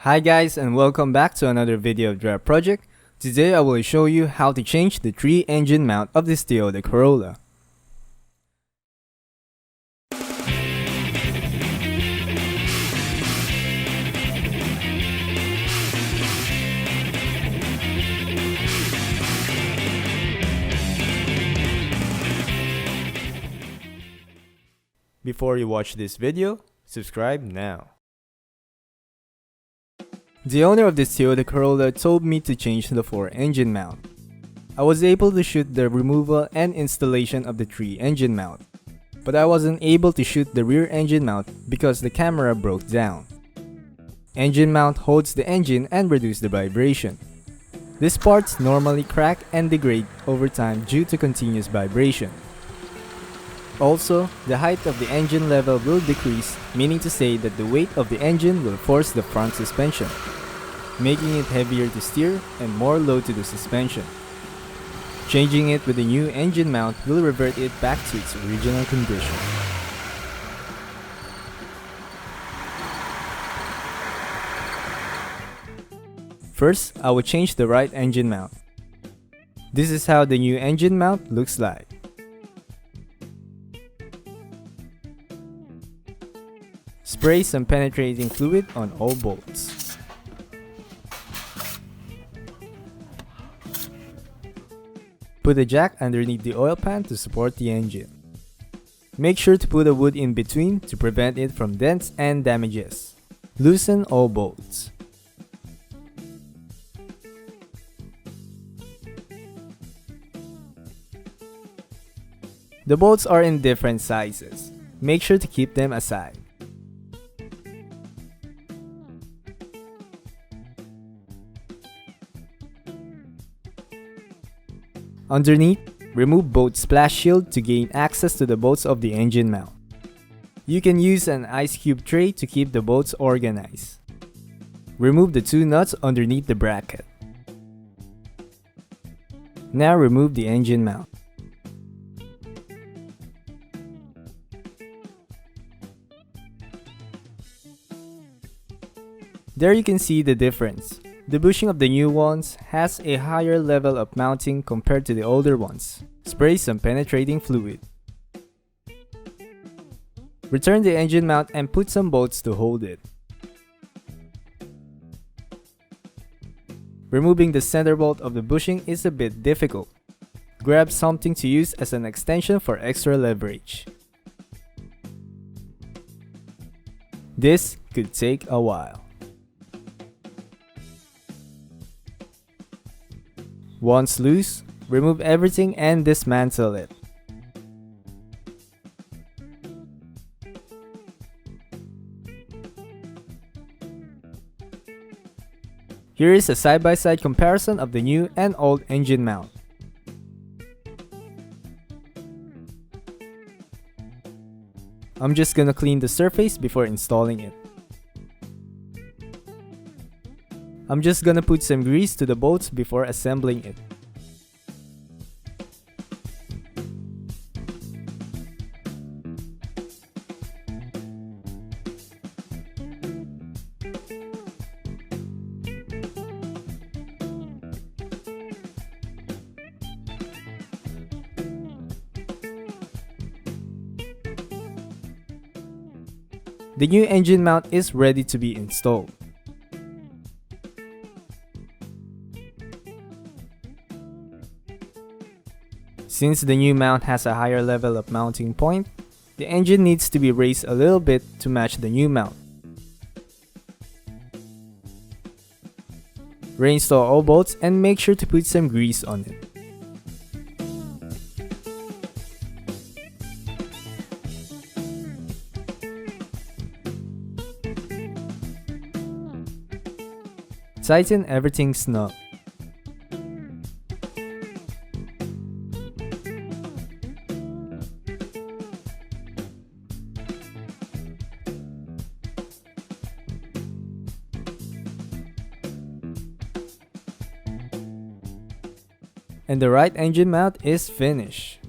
Hi guys, and welcome back to another video of Draft Project. Today I will show you how to change the 3-engine mount of this Toyota Corolla. Before you watch this video, subscribe now. The owner of this Toyota Corolla told me to change the 4-engine mount. I was able to shoot the removal and installation of the 3-engine mount, but I wasn't able to shoot the rear engine mount because the camera broke down. Engine mount holds the engine and reduces the vibration. These parts normally crack and degrade over time due to continuous vibration. Also, the height of the engine level will decrease, meaning to say that the weight of the engine will force the front suspension, making it heavier to steer and more load to the suspension. Changing it with a new engine mount will revert it back to its original condition. First, I will change the right engine mount. This is how the new engine mount looks like. Spray some penetrating fluid on all bolts. Put a jack underneath the oil pan to support the engine. Make sure to put a wood in between to prevent it from dents and damages. Loosen all bolts. The bolts are in different sizes. Make sure to keep them aside. Underneath, remove both splash shield to gain access to the bolts of the engine mount. You can use an ice cube tray to keep the bolts organized. Remove the 2 nuts underneath the bracket. Now remove the engine mount. There you can see the difference. The bushing of the new ones has a higher level of mounting compared to the older ones. Spray some penetrating fluid. Return the engine mount and put some bolts to hold it. Removing the center bolt of the bushing is a bit difficult. Grab something to use as an extension for extra leverage. This could take a while. Once loose, remove everything and dismantle it. Here is a side-by-side comparison of the new and old engine mount. I'm just gonna clean the surface before installing it. I'm just gonna put some grease to the bolts before assembling it. The new engine mount is ready to be installed. Since the new mount has a higher level of mounting point, the engine needs to be raised a little bit to match the new mount. Reinstall all bolts and make sure to put some grease on it. Tighten everything snug. And the right engine mount is finished.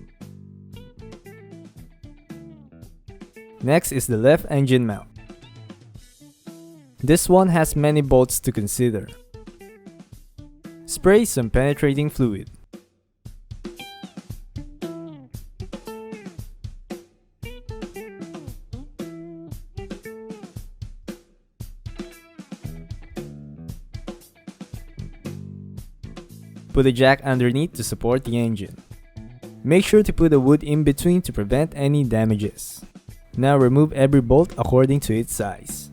Next is the left engine mount. This one has many bolts to consider. Spray some penetrating fluid. Put a jack underneath to support the engine. Make sure to put a wood in between to prevent any damages. Now remove every bolt according to its size.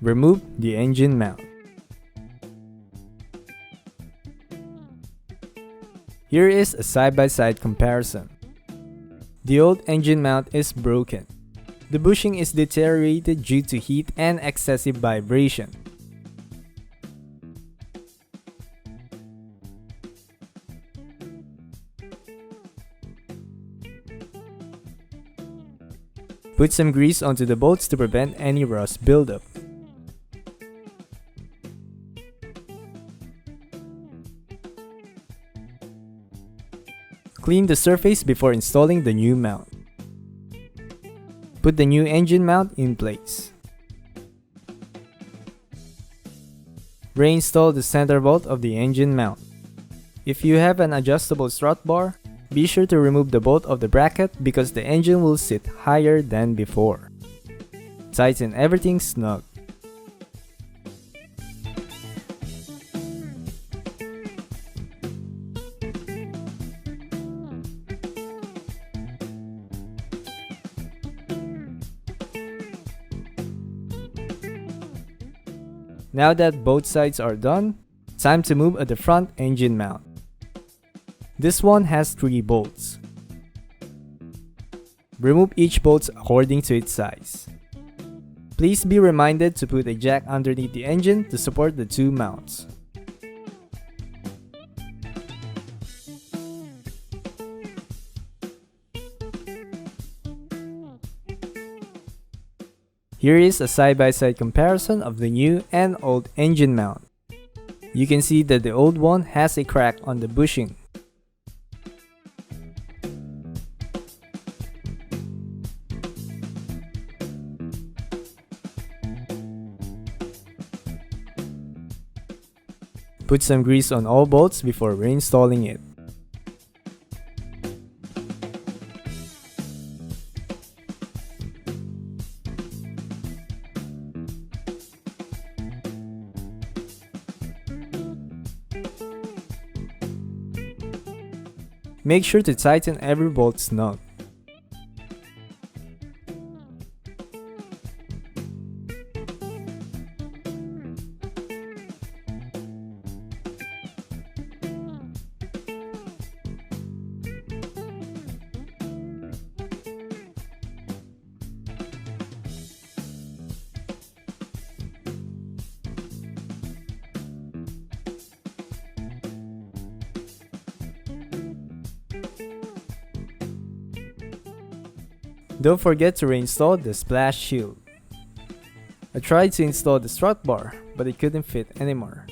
Remove the engine mount. Here is a side-by-side comparison. The old engine mount is broken. The bushing is deteriorated due to heat and excessive vibration. Put some grease onto the bolts to prevent any rust buildup. Clean the surface before installing the new mount. Put the new engine mount in place. Reinstall the center bolt of the engine mount. If you have an adjustable strut bar, be sure to remove the bolt of the bracket because the engine will sit higher than before. Tighten everything snug. Now that both sides are done, time to move at the front engine mount. This one has 3 bolts. Remove each bolt according to its size. Please be reminded to put a jack underneath the engine to support the 2 mounts. Here is a side-by-side comparison of the new and old engine mount. You can see that the old one has a crack on the bushing. Put some grease on all bolts before reinstalling it. Make sure to tighten every bolt snug. Don't forget to reinstall the splash shield. I tried to install the strut bar, but it couldn't fit anymore.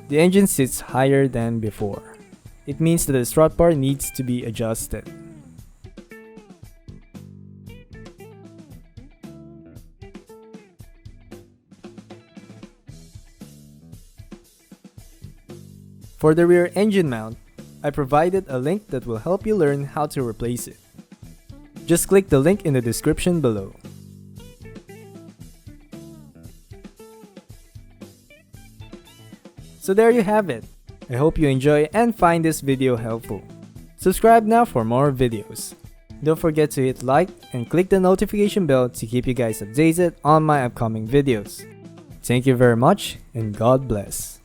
The engine sits higher than before. It means that the strut bar needs to be adjusted. For the rear engine mount, I provided a link that will help you learn how to replace it. Just click the link in the description below. So there you have it. I hope you enjoy and find this video helpful. Subscribe now for more videos. Don't forget to hit like and click the notification bell to keep you guys updated on my upcoming videos. Thank you very much and God bless.